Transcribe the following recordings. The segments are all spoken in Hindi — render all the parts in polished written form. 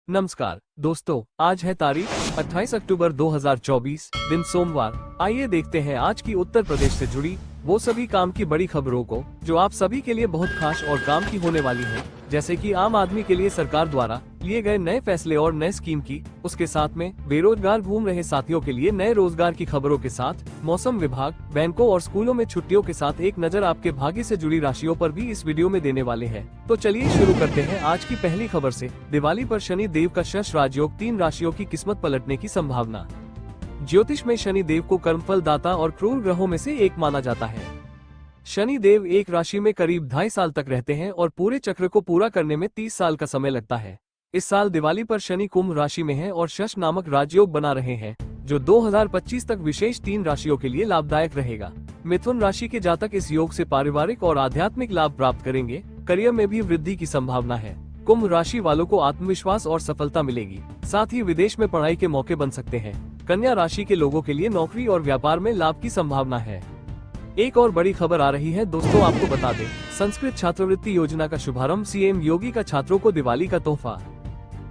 नमस्कार दोस्तों, आज है तारीख 28 अक्टूबर 2024, दिन सोमवार। आइए देखते हैं आज की उत्तर प्रदेश से जुड़ी वो सभी काम की बड़ी खबरों को जो आप सभी के लिए बहुत खास और काम की होने वाली है। जैसे कि आम आदमी के लिए सरकार द्वारा लिए गए नए फैसले और नए स्कीम की, उसके साथ में बेरोजगार घूम रहे साथियों के लिए नए रोजगार की खबरों के साथ मौसम विभाग, बैंकों और स्कूलों में छुट्टियों के साथ एक नजर आपके भाग्य से जुड़ी राशियों पर भी इस वीडियो में देने वाले हैं। तो चलिए शुरू करते हैं आज की पहली खबर से। दिवाली पर शनि देव का शश राजयोग, 3 राशियों की किस्मत पलटने की संभावना। ज्योतिष में शनि देव को कर्मफल दाता और क्रूर ग्रहों में से एक माना जाता है। शनि देव एक राशि में करीब 2.5 साल तक रहते हैं और पूरे चक्र को पूरा करने में 30 साल का समय लगता है। इस साल दिवाली पर शनि कुंभ राशि में है और शश नामक राजयोग बना रहे हैं, जो 2025 तक विशेष 3 राशियों के लिए लाभदायक रहेगा। मिथुन राशि के जातक इस योग से पारिवारिक और आध्यात्मिक लाभ प्राप्त करेंगे। करियर में भी वृद्धि की संभावना है। कुंभ राशि वालों को आत्मविश्वास और सफलता मिलेगी, साथ ही विदेश में पढ़ाई के मौके बन सकते हैं। कन्या राशि के लोगों के लिए नौकरी और व्यापार में लाभ की संभावना है। एक और बड़ी खबर आ रही है दोस्तों, आपको बता दें, संस्कृत छात्रवृत्ति योजना का शुभारंभ सीएम योगी का छात्रों को दिवाली का तोहफा।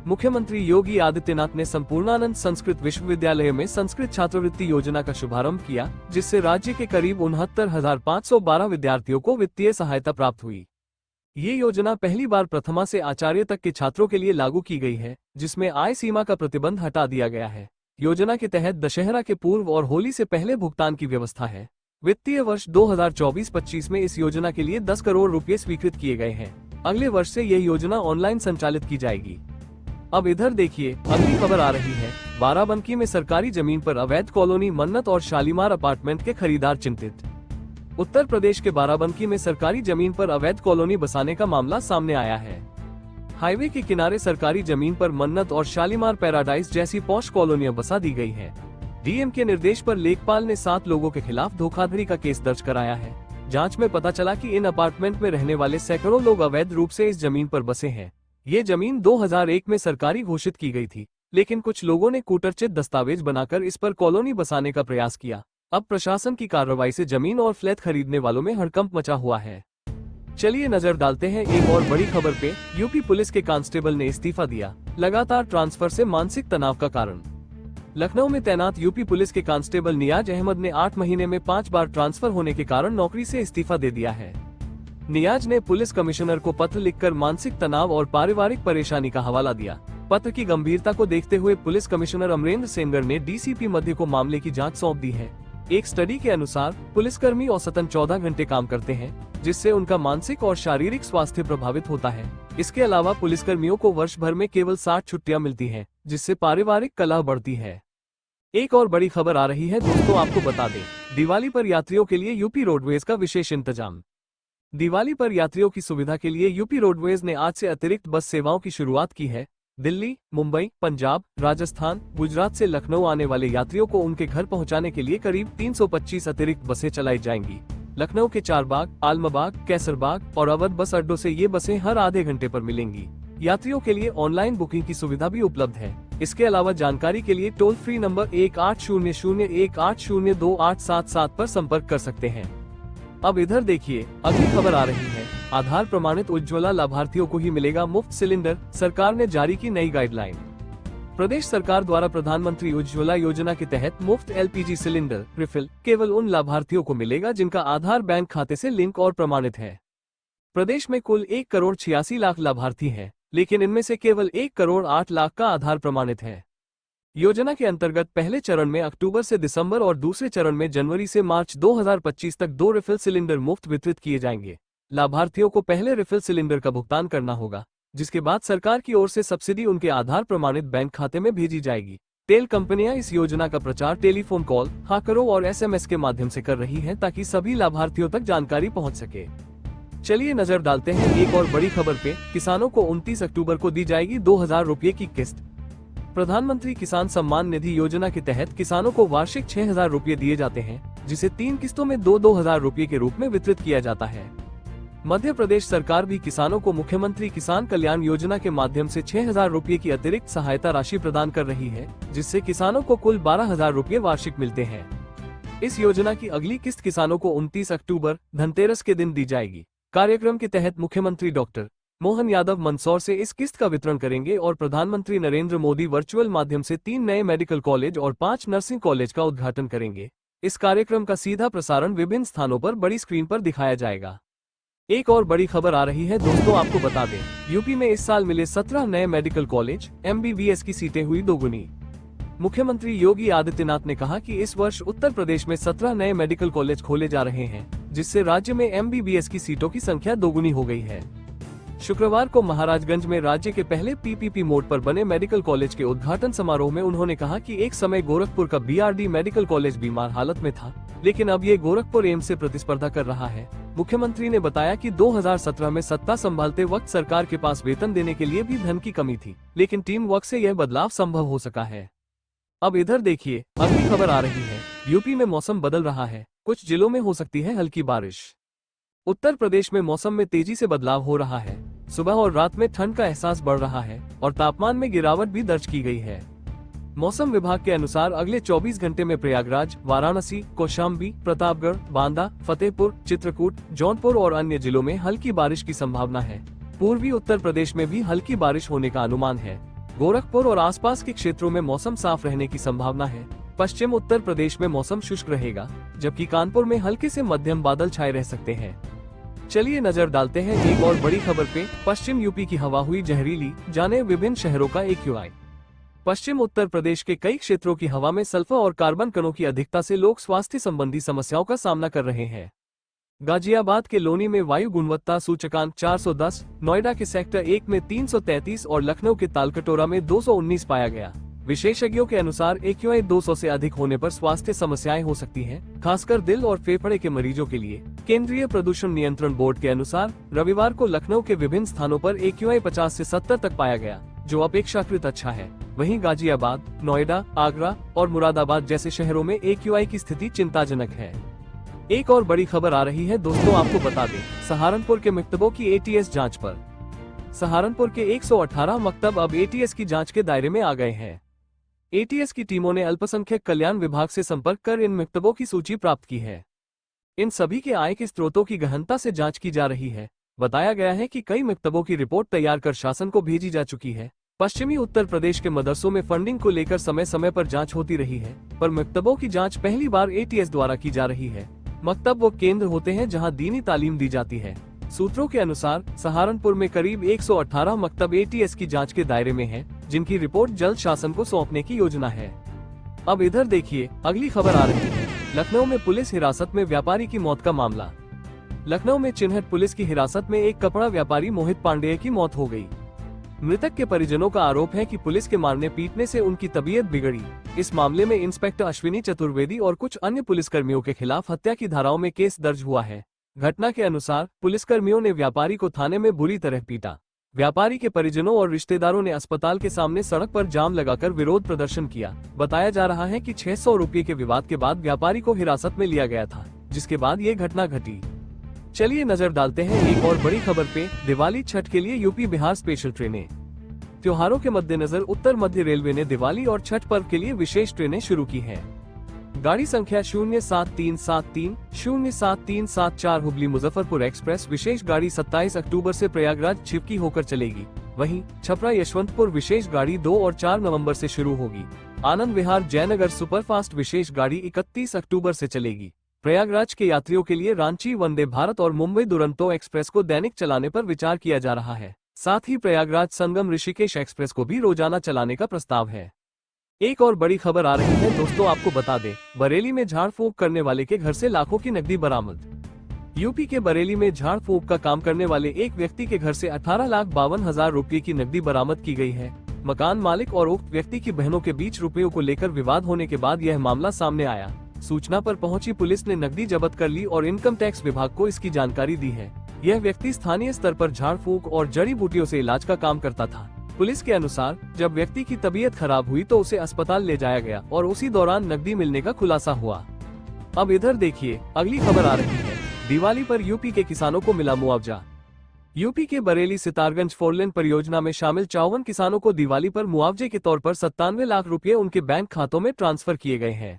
मुख्यमंत्री योगी आदित्यनाथ ने संपूर्णानंद संस्कृत विश्वविद्यालय में संस्कृत छात्रवृत्ति योजना का शुभारंभ किया, जिससे राज्य के करीब 69,512 विद्यार्थियों को वित्तीय सहायता प्राप्त हुई। ये योजना पहली बार प्रथमा से आचार्य तक के छात्रों के लिए लागू की गई है, जिसमें आय सीमा का प्रतिबंध हटा दिया गया है। योजना के तहत दशहरा के पूर्व और होली से पहले भुगतान की व्यवस्था है। वित्तीय वर्ष 2024-25 में इस योजना के लिए 10 करोड़ रुपए स्वीकृत किए गए हैं। अगले वर्ष से यह योजना ऑनलाइन संचालित की जाएगी। अब इधर देखिए, अगली खबर आ रही है। बाराबंकी में सरकारी जमीन पर अवैध कॉलोनी मन्नत और शालीमार अपार्टमेंट के खरीदार चिंतित। उत्तर प्रदेश के बाराबंकी में सरकारी जमीन पर अवैध कॉलोनी बसाने का मामला सामने आया है। हाईवे के किनारे सरकारी जमीन पर मन्नत और शालीमार पैराडाइज जैसी पॉश कॉलोनियां बसा दी गई हैं। डीएम के निर्देश पर लेखपाल ने 7 लोगों के खिलाफ धोखाधड़ी का केस दर्ज कराया है। जांच में पता चला कि इन अपार्टमेंट में रहने वाले सैकड़ों लोग अवैध रूप से इस जमीन पर बसे हैं। ये जमीन 2001 में सरकारी घोषित की गई थी, लेकिन कुछ लोगों ने कूटरचित दस्तावेज बनाकर इस पर कॉलोनी बसाने का प्रयास किया। अब प्रशासन की कार्रवाई से जमीन और फ्लैट खरीदने वालों में हड़कंप मचा हुआ है। चलिए नजर डालते हैं एक और बड़ी खबर पे। यूपी पुलिस के कांस्टेबल ने इस्तीफा दिया, लगातार ट्रांसफर से मानसिक तनाव का कारण। लखनऊ में तैनात यूपी पुलिस के कांस्टेबल नियाज अहमद ने 8 महीने में 5 बार ट्रांसफर होने के कारण नौकरी से इस्तीफा दे दिया है। नियाज ने पुलिस कमिश्नर को पत्र लिखकर मानसिक तनाव और पारिवारिक परेशानी का हवाला दिया। पत्र की गंभीरता को देखते हुए पुलिस कमिश्नर अमरेंद्र सेंगर ने डीसीपी मध्य को मामले की जांच सौंप दी है। एक स्टडी के अनुसार पुलिसकर्मी औसतन 14 घंटे काम करते हैं, जिससे उनका मानसिक और शारीरिक स्वास्थ्य प्रभावित होता है। इसके अलावा पुलिसकर्मियों को वर्ष भर में केवल 60 छुट्टियां मिलती हैं, जिससे पारिवारिक कलह बढ़ती है। एक और बड़ी खबर आ रही है दोस्तों, आपको बता दें, दिवाली पर यात्रियों के लिए यूपी रोडवेज का विशेष इंतजाम। दिवाली पर यात्रियों की सुविधा के लिए यूपी रोडवेज ने आज से अतिरिक्त बस सेवाओं की शुरुआत की है। दिल्ली, मुंबई, पंजाब, राजस्थान, गुजरात से लखनऊ आने वाले यात्रियों को उनके घर पहुंचाने के लिए करीब 325 अतिरिक्त बसें चलाई जाएंगी। लखनऊ के चारबाग, आलमबाग, कैसरबाग और अवध बस अड्डों से ये बसें हर आधे घंटे पर मिलेंगी। यात्रियों के लिए ऑनलाइन बुकिंग की सुविधा भी उपलब्ध है। इसके अलावा जानकारी के लिए टोल फ्री नंबर 1800-1802-877 पर संपर्क कर सकते हैं। अब इधर देखिए, अगली खबर आ रही है। आधार प्रमाणित उज्ज्वला लाभार्थियों को ही मिलेगा मुफ्त सिलेंडर, सरकार ने जारी की नई गाइडलाइन। प्रदेश सरकार द्वारा प्रधानमंत्री उज्ज्वला योजना के तहत मुफ्त एलपीजी सिलेंडर रिफिल केवल उन लाभार्थियों को मिलेगा जिनका आधार बैंक खाते से लिंक और प्रमाणित है। प्रदेश में कुल 1 करोड़ 86 लाख लाभार्थी हैं, लेकिन इनमें से केवल 1 करोड़ 8 लाख का आधार प्रमाणित है। योजना के अंतर्गत पहले चरण में अक्टूबर से दिसंबर और दूसरे चरण में जनवरी से मार्च 2025 तक 2 रिफिल सिलेंडर मुफ्त वितरित किए जाएंगे। लाभार्थियों को पहले रिफिल सिलेंडर का भुगतान करना होगा, जिसके बाद सरकार की ओर से सब्सिडी उनके आधार प्रमाणित बैंक खाते में भेजी जाएगी। तेल कंपनियां इस योजना का प्रचार टेलीफोन कॉल, हाकरों और एसएमएस के माध्यम से कर रही हैं, ताकि सभी लाभार्थियों तक जानकारी पहुंच सके। चलिए नजर डालते हैं एक और बड़ी खबर पे। किसानों को 29 अक्टूबर को दी जाएगी 2000 रुपये की किस्त। प्रधानमंत्री किसान सम्मान निधि योजना के तहत किसानों को वार्षिक 6000 रुपये दिए जाते हैं, जिसे 3 किस्तों में 2-2000 रुपये के रूप में वितरित किया जाता है। मध्य प्रदेश सरकार भी किसानों को मुख्यमंत्री किसान कल्याण योजना के माध्यम से 6000 रुपये की अतिरिक्त सहायता राशि प्रदान कर रही है, जिससे किसानों को कुल 12000 रुपये वार्षिक मिलते हैं। इस योजना की अगली किस्त किसानों को 29 अक्टूबर धनतेरस के दिन दी जाएगी। कार्यक्रम के तहत मुख्यमंत्री डॉक्टर मोहन यादव मंदसौर से इस किस्त का वितरण करेंगे और प्रधानमंत्री नरेंद्र मोदी वर्चुअल माध्यम से 3 नए मेडिकल कॉलेज और 5 नर्सिंग कॉलेज का उद्घाटन करेंगे। इस कार्यक्रम का सीधा प्रसारण विभिन्न स्थानों पर बड़ी स्क्रीन पर दिखाया जाएगा। एक और बड़ी खबर आ रही है दोस्तों, आपको बता दें, यूपी में इस साल मिले 17 नए मेडिकल कॉलेज, MBBS की सीटें हुई दोगुनी। मुख्यमंत्री योगी आदित्यनाथ ने कहा कि इस वर्ष उत्तर प्रदेश में 17 नए मेडिकल कॉलेज खोले जा रहे हैं, जिससे राज्य में MBBS की सीटों की संख्या दोगुनी हो गई है। शुक्रवार को महाराजगंज में राज्य के पहले PPP मोड पर बने मेडिकल कॉलेज के उद्घाटन समारोह में उन्होंने कहा कि एक समय गोरखपुर का BRD मेडिकल कॉलेज बीमार हालत में था, लेकिन अब ये गोरखपुर एम्स से प्रतिस्पर्धा कर रहा है। मुख्यमंत्री ने बताया कि 2017 में सत्ता संभालते वक्त सरकार के पास वेतन देने के लिए भी धन की कमी थी, लेकिन टीम वर्क से यह बदलाव संभव हो सका है। अब इधर देखिए, अगली खबर आ रही है। यूपी में मौसम बदल रहा है, कुछ जिलों में हो सकती है हल्की बारिश। उत्तर प्रदेश में मौसम में तेजी से बदलाव हो रहा है। सुबह और रात में ठंड का एहसास बढ़ रहा है और तापमान में गिरावट भी दर्ज की गई है। मौसम विभाग के अनुसार अगले 24 घंटे में प्रयागराज, वाराणसी, कौशाम्बी, प्रतापगढ़, बांदा, फतेहपुर, चित्रकूट, जौनपुर और अन्य जिलों में हल्की बारिश की संभावना है। पूर्वी उत्तर प्रदेश में भी हल्की बारिश होने का अनुमान है। गोरखपुर और आसपास के क्षेत्रों में मौसम साफ रहने की संभावना है। पश्चिम उत्तर प्रदेश में मौसम शुष्क रहेगा, जबकि कानपुर में हल्के से मध्यम बादल छाए रह सकते हैं। चलिए नजर डालते हैं एक और बड़ी खबर पे। पश्चिम यूपी की हवा हुई जहरीली, जाने विभिन्न शहरों का AQI। पश्चिम उत्तर प्रदेश के कई क्षेत्रों की हवा में सल्फर और कार्बन कणों की अधिकता से लोग स्वास्थ्य संबंधी समस्याओं का सामना कर रहे हैं। गाजियाबाद के लोनी में वायु गुणवत्ता सूचकांक 410, नोएडा के सेक्टर 1 में 333 और लखनऊ के तालकटोरा में 219 पाया गया। विशेषज्ञों के अनुसार AQI 200 से अधिक होने पर स्वास्थ्य समस्याएं हो सकती हैं, खासकर दिल और फेफड़े के मरीजों के लिए। केंद्रीय प्रदूषण नियंत्रण बोर्ड के अनुसार रविवार को लखनऊ के विभिन्न स्थानों पर AQI 50 से 70 तक पाया गया, जो अपेक्षाकृत अच्छा है। वहीं गाजियाबाद, नोएडा, आगरा और मुरादाबाद जैसे शहरों में AQI की स्थिति चिंताजनक है। एक और बड़ी खबर आ रही है दोस्तों, आपको बता दें, सहारनपुर के मकतबों की ATS जांच पर। सहारनपुर के 118 मकतब अब ATS की जांच के दायरे में आ गए हैं। ATS की टीमों ने अल्पसंख्यक कल्याण विभाग से संपर्क कर इन मकतबों की सूची प्राप्त की है। इन सभी के आय के स्रोतों की गहनता से जांच की जा रही है। बताया गया है कि कई मकतबों की रिपोर्ट तैयार कर शासन को भेजी जा चुकी है। पश्चिमी उत्तर प्रदेश के मदरसों में फंडिंग को लेकर समय समय पर जांच होती रही है, पर मकतबों की जांच पहली बार ATS द्वारा की जा रही है। मकतब वो केंद्र होते हैं जहां दीनी तालीम दी जाती है। सूत्रों के अनुसार सहारनपुर में करीब 118 मकतब ATS की जांच के दायरे में हैं, जिनकी रिपोर्ट जल्द शासन को सौंपने की योजना है। अब इधर देखिए, अगली खबर आ रही है। लखनऊ में पुलिस हिरासत में व्यापारी की मौत का मामला। लखनऊ में चिन्हट पुलिस की हिरासत में एक कपड़ा व्यापारी मोहित पांडेय की मौत हो गई। मृतक के परिजनों का आरोप है कि पुलिस के मारने पीटने से उनकी तबीयत बिगड़ी। इस मामले में इंस्पेक्टर अश्विनी चतुर्वेदी और कुछ अन्य पुलिसकर्मियों के खिलाफ हत्या की धाराओं में केस दर्ज हुआ है। घटना के अनुसार पुलिसकर्मियों ने व्यापारी को थाने में बुरी तरह पीटा। व्यापारी के परिजनों और रिश्तेदारों ने अस्पताल के सामने सड़क पर जाम लगाकर विरोध प्रदर्शन किया। बताया जा रहा है कि 600 रुपये के विवाद के बाद व्यापारी को हिरासत में लिया गया था, जिसके बाद ये घटना घटी। चलिए नजर डालते हैं एक और बड़ी खबर पे। दिवाली छठ के लिए यूपी बिहार स्पेशल ट्रेनें। त्योहारों के मद्देनजर उत्तर मध्य रेलवे ने दिवाली और छठ पर्व के लिए विशेष ट्रेनें शुरू की हैं। गाड़ी संख्या 07373, 07374 हुबली मुजफ्फरपुर एक्सप्रेस विशेष गाड़ी 27 अक्टूबर से प्रयागराज छिपकी होकर चलेगी। वहीं छपरा यशवंतपुर विशेष गाड़ी 2 और 4 नवंबर से शुरू होगी। आनंद विहार जयनगर सुपरफास्ट विशेष गाड़ी 31 अक्टूबर से चलेगी। प्रयागराज के यात्रियों के लिए रांची वंदे भारत और मुंबई दुरंतो एक्सप्रेस को दैनिक चलाने पर विचार किया जा रहा है। साथ ही प्रयागराज संगम ऋषिकेश एक्सप्रेस को भी रोजाना चलाने का प्रस्ताव है। एक और बड़ी खबर आ रही है दोस्तों, आपको बता दें, बरेली में झाड़ फूंक करने वाले के घर से लाखों की नकदी बरामद। यूपी के बरेली में झाड़ फूंक का काम करने वाले एक व्यक्ति के घर से 18,52,000 रुपये की नकदी बरामद की गई है। मकान मालिक और उक्त व्यक्ति की बहनों के बीच रुपयों को लेकर विवाद होने के बाद यह मामला सामने आया। सूचना पर पहुंची पुलिस ने नकदी जब्त कर ली और इनकम टैक्स विभाग को इसकी जानकारी दी है। यह व्यक्ति स्थानीय स्तर पर झाड़ फूंक और जड़ी बूटियों से इलाज का काम करता था। पुलिस के अनुसार जब व्यक्ति की तबीयत खराब हुई तो उसे अस्पताल ले जाया गया और उसी दौरान नकदी मिलने का खुलासा हुआ। अब इधर देखिए, अगली खबर आ रही है। दिवाली पर यूपी के किसानों को मिला मुआवजा। यूपी के बरेली सितारगंज फोरलेन परियोजना में शामिल 54 किसानों को दिवाली पर मुआवजे के तौर पर 97 लाख रुपए उनके बैंक खातों में ट्रांसफर किए गए हैं।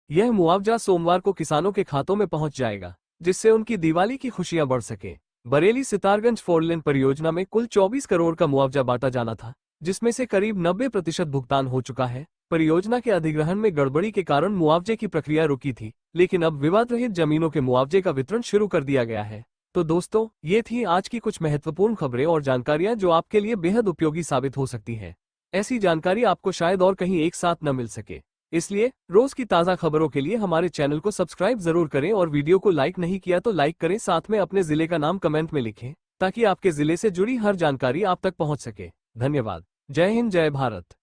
यह मुआवजा सोमवार को किसानों के खातों में पहुंच जाएगा, जिससे उनकी दिवाली की खुशियां बढ़ सके। बरेली सितारगंज फोरलेन परियोजना में कुल 24 करोड़ का मुआवजा बांटा जाना था, जिसमें से करीब 90% भुगतान हो चुका है। परियोजना के अधिग्रहण में गड़बड़ी के कारण मुआवजे की प्रक्रिया रुकी थी, लेकिन अब विवाद रहित जमीनों के मुआवजे का वितरण शुरू कर दिया गया है। तो दोस्तों, ये थी आज की कुछ महत्वपूर्ण खबरें और जानकारियां जो आपके लिए बेहद उपयोगी साबित हो सकती हैं। ऐसी जानकारी आपको शायद और कहीं एक साथ न मिल सके, इसलिए रोज की ताज़ा खबरों के लिए हमारे चैनल को सब्सक्राइब जरूर करें और वीडियो को लाइक नहीं किया तो लाइक करें, साथ में अपने जिले का नाम कमेंट में लिखें ताकि आपके जिले से जुड़ी हर जानकारी आप तक पहुंच सके। धन्यवाद। जय हिंद, जय भारत।